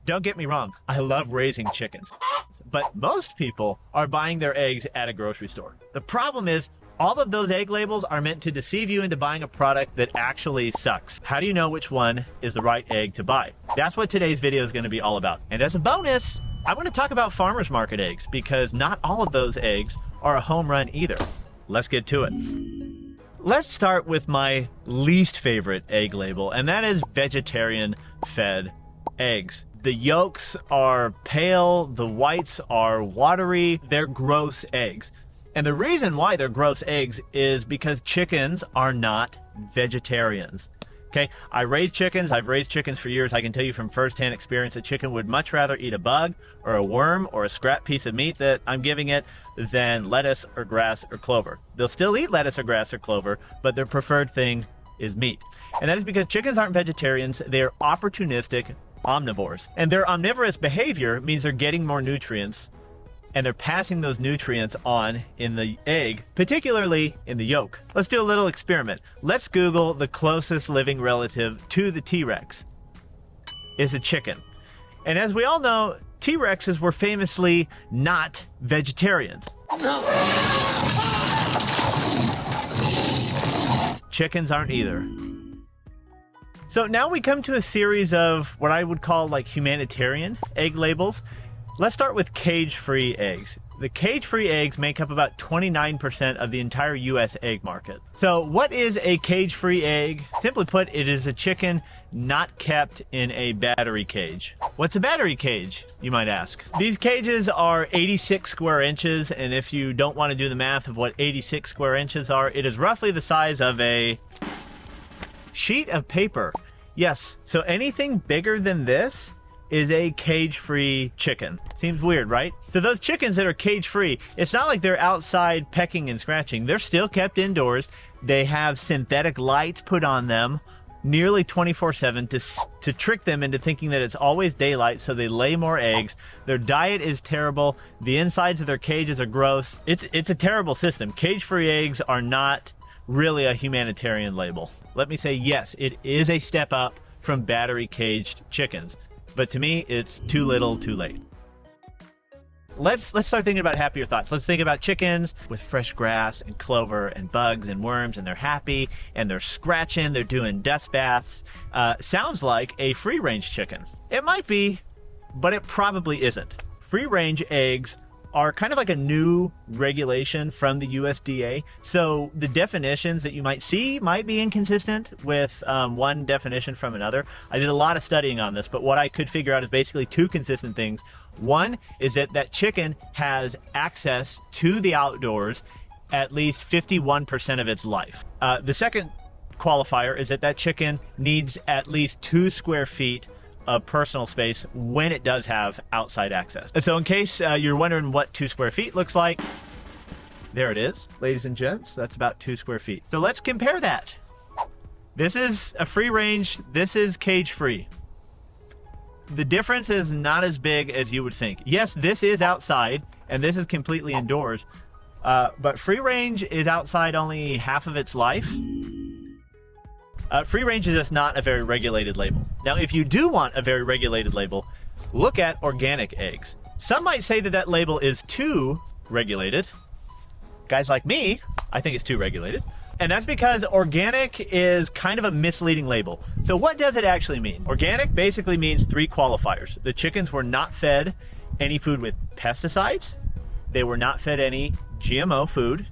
Don't get me wrong, I love raising chickens, but most people are buying their eggs at a grocery store. The problem is, all of those egg labels are meant to deceive you into buying a product that actually sucks. How do you know which one is the right egg to buy? That's what today's video is going to be all about. And as a bonus, I want to talk about farmers market eggs because not all of those eggs are a home run either. Let's get to it. Let's start with my least favorite egg label, and that is vegetarian fed eggs. The yolks are pale, the whites are watery, they're gross eggs. And the reason why they're gross eggs is because chickens are not vegetarians. Okay, I raise chickens, I've raised chickens for years. I can tell you from firsthand experience, a chicken would much rather eat a bug or a worm or a scrap piece of meat that I'm giving it than lettuce or grass or clover. They'll still eat lettuce or grass or clover, but their preferred thing is meat. And that is because chickens aren't vegetarians, they're opportunistic omnivores. And their omnivorous behavior means they're getting more nutrients and they're passing those nutrients on in the egg, particularly in the yolk. Let's do a little experiment. Let's Google the closest living relative to the T-Rex is a chicken. And as we all know, T-Rexes were famously not vegetarians. Chickens aren't either. So now we come to a series of what I would call like humanitarian egg labels. Let's start with cage-free eggs. The cage-free eggs make up about 29% of the entire US egg market. So what is a cage-free egg? Simply put, it is a chicken not kept in a battery cage. What's a battery cage, you might ask? These cages are 86 square inches, and if you don't want to do the math of what 86 square inches are, it is roughly the size of a sheet of paper. Yes, so anything bigger than this is a cage-free chicken. Seems weird, right? So those chickens that are cage-free, it's not like they're outside pecking and scratching. They're still kept indoors. They have synthetic lights put on them nearly 24/7 to trick them into thinking that it's always daylight, so they lay more eggs. Their diet is terrible. The insides of their cages are gross. It's a terrible system. Cage-free eggs are not really a humanitarian label. Let me say, yes, it is a step up from battery caged chickens. But to me, it's too little, too late. Let's start thinking about happier thoughts. Let's think about chickens with fresh grass and clover and bugs and worms, and they're happy and they're scratching, they're doing dust baths. Sounds like a free-range chicken. It might be, but it probably isn't. Free-range eggs are kind of like a new regulation from the USDA. So the definitions that you might see might be inconsistent with one definition from another. I did a lot of studying on this, but what I could figure out is basically two consistent things. One is that chicken has access to the outdoors at least 51% of its life. The second qualifier is that chicken needs at least 2 square feet of personal space when it does have outside access. And so in case you're wondering what 2 square feet looks like, there it is, ladies and gents, that's about 2 square feet. So let's compare that. This is a free range, this is cage free. The difference is not as big as you would think. Yes, this is outside and this is completely indoors, but free range is outside only half of its life. Free range is just not a very regulated label. Now, if you do want a very regulated label, look at organic eggs. Some might say that label is too regulated. Guys like me, I think it's too regulated. And that's because organic is kind of a misleading label. So what does it actually mean? Organic basically means 3 qualifiers. The chickens were not fed any food with pesticides, they were not fed any GMO food,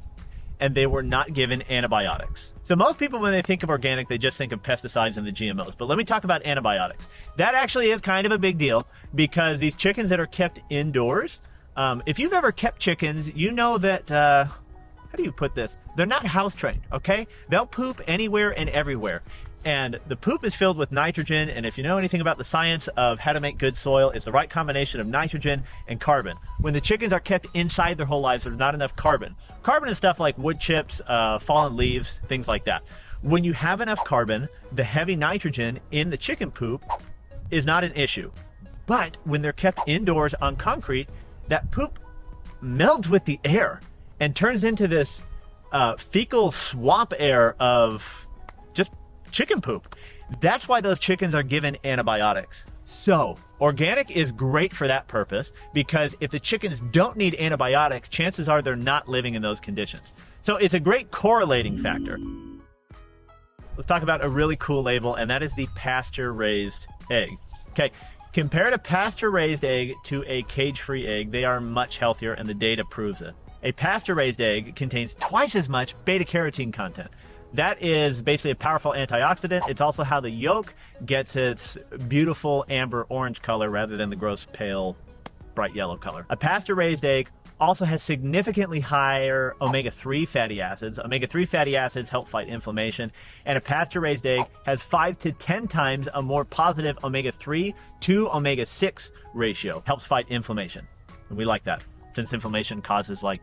and they were not given antibiotics. So most people, when they think of organic, they just think of pesticides and the GMOs. But let me talk about antibiotics. That actually is kind of a big deal because these chickens that are kept indoors, if you've ever kept chickens, you know that, how do you put this? They're not house trained, okay? They'll poop anywhere and everywhere. And the poop is filled with nitrogen, and if you know anything about the science of how to make good soil, it's the right combination of nitrogen and carbon. When the chickens are kept inside their whole lives, there's not enough carbon. Carbon is stuff like wood chips, fallen leaves, things like that. When you have enough carbon, the heavy nitrogen in the chicken poop is not an issue. But when they're kept indoors on concrete, that poop melds with the air and turns into this fecal swamp air of just chicken poop. That's why those chickens are given antibiotics. So organic is great for that purpose because if the chickens don't need antibiotics, chances are they're not living in those conditions. So it's a great correlating factor. Let's talk about a really cool label, and that is the pasture-raised egg. Okay, compared a pasture-raised egg to a cage-free egg, they are much healthier, and the data proves it. A pasture-raised egg contains twice as much beta-carotene content. That is basically a powerful antioxidant. It's also how the yolk gets its beautiful amber orange color rather than the gross pale bright yellow color. A pasture-raised egg also has significantly higher omega-3 fatty acids. Omega-3 fatty acids help fight inflammation, and a pasture-raised egg has 5 to 10 times a more positive omega-3 to omega-6 ratio. Helps fight inflammation, and we like that since inflammation causes like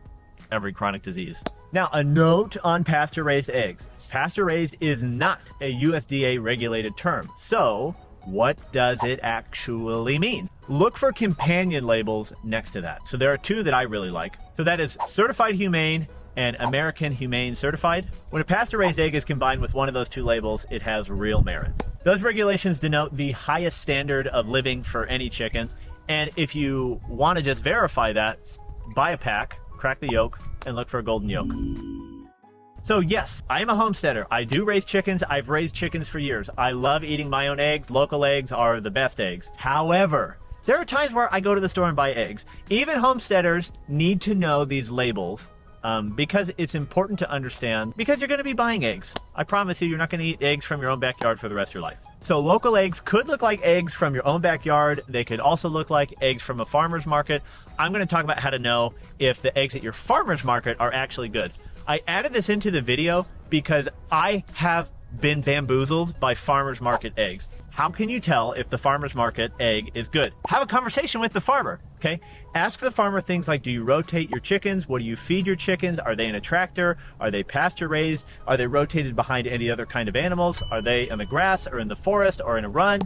every chronic disease. Now, a note on pasture-raised eggs. Pasture-raised is not a USDA regulated term. So what does it actually mean? Look for companion labels next to that. So there are two that I really like. So that is Certified Humane and American Humane Certified. When a pasture-raised egg is combined with one of those two labels, it has real merit. Those regulations denote the highest standard of living for any chickens. And if you want to just verify that, buy a pack, crack the yolk, and look for a golden yolk. So yes, I am a homesteader. I do raise chickens. I've raised chickens for years. I love eating my own eggs. Local eggs are the best eggs. However, there are times where I go to the store and buy eggs. Even homesteaders need to know these labels because it's important to understand, because you're going to be buying eggs. I promise you, you're not going to eat eggs from your own backyard for the rest of your life. So local eggs could look like eggs from your own backyard. They could also look like eggs from a farmer's market. I'm going to talk about how to know if the eggs at your farmer's market are actually good. I added this into the video because I have been bamboozled by farmer's market eggs. How can you tell if the farmer's market egg is good? Have a conversation with the farmer, okay? Ask the farmer things like, do you rotate your chickens? What do you feed your chickens? Are they in a tractor? Are they pasture raised? Are they rotated behind any other kind of animals? Are they in the grass or in the forest or in a run?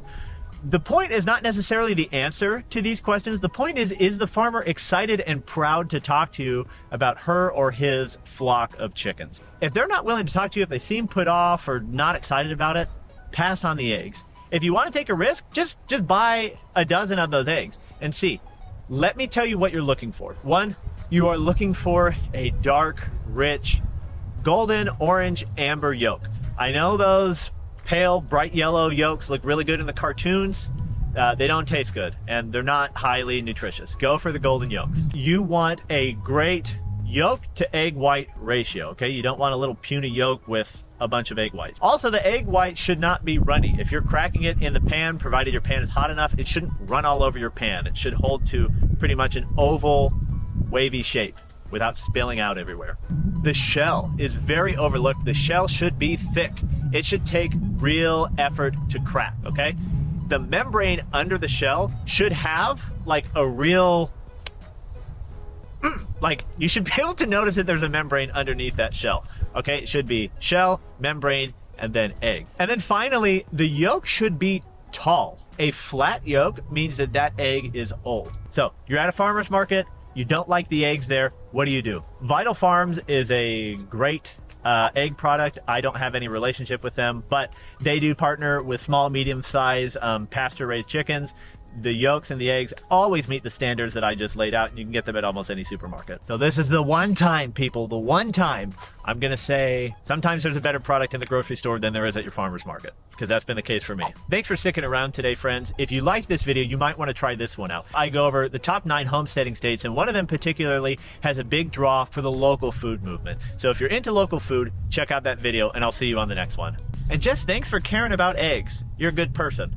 The point is not necessarily the answer to these questions. The point is the farmer excited and proud to talk to you about her or his flock of chickens? If they're not willing to talk to you, if they seem put off or not excited about it, pass on the eggs. If you want to take a risk, just buy a dozen of those eggs and see. Let me tell you what you're looking for. One, you are looking for a dark, rich, golden, orange, amber yolk. I know those pale, bright yellow yolks look really good in the cartoons. They don't taste good, and they're not highly nutritious. Go for the golden yolks. You want a great yolk to egg white ratio, okay? You don't want a little puny yolk with a bunch of egg whites. Also, the egg white should not be runny. If you're cracking it in the pan, provided your pan is hot enough, it shouldn't run all over your pan. It should hold to pretty much an oval, wavy shape without spilling out everywhere. The shell is very overlooked. The shell should be thick. It should take real effort to crack, okay? The membrane under the shell should have like a real, like you should be able to notice that there's a membrane underneath that shell, okay? It should be shell, membrane, and then egg. And then finally, the yolk should be tall. A flat yolk means that that egg is old. So you're at a farmer's market, you don't like the eggs there, what do? Vital Farms is a great egg product. I don't have any relationship with them, but they do partner with small, medium-sized pasture-raised chickens. The yolks and the eggs always meet the standards that I just laid out, and you can get them at almost any supermarket. So this is the one time, people, the one time I'm going to say sometimes there's a better product in the grocery store than there is at your farmer's market, because that's been the case for me. Thanks for sticking around today, friends. If you liked this video, you might want to try this one out. I go over the top 9 homesteading states, and one of them particularly has a big draw for the local food movement. So if you're into local food, check out that video, and I'll see you on the next one. And just thanks for caring about eggs. You're a good person.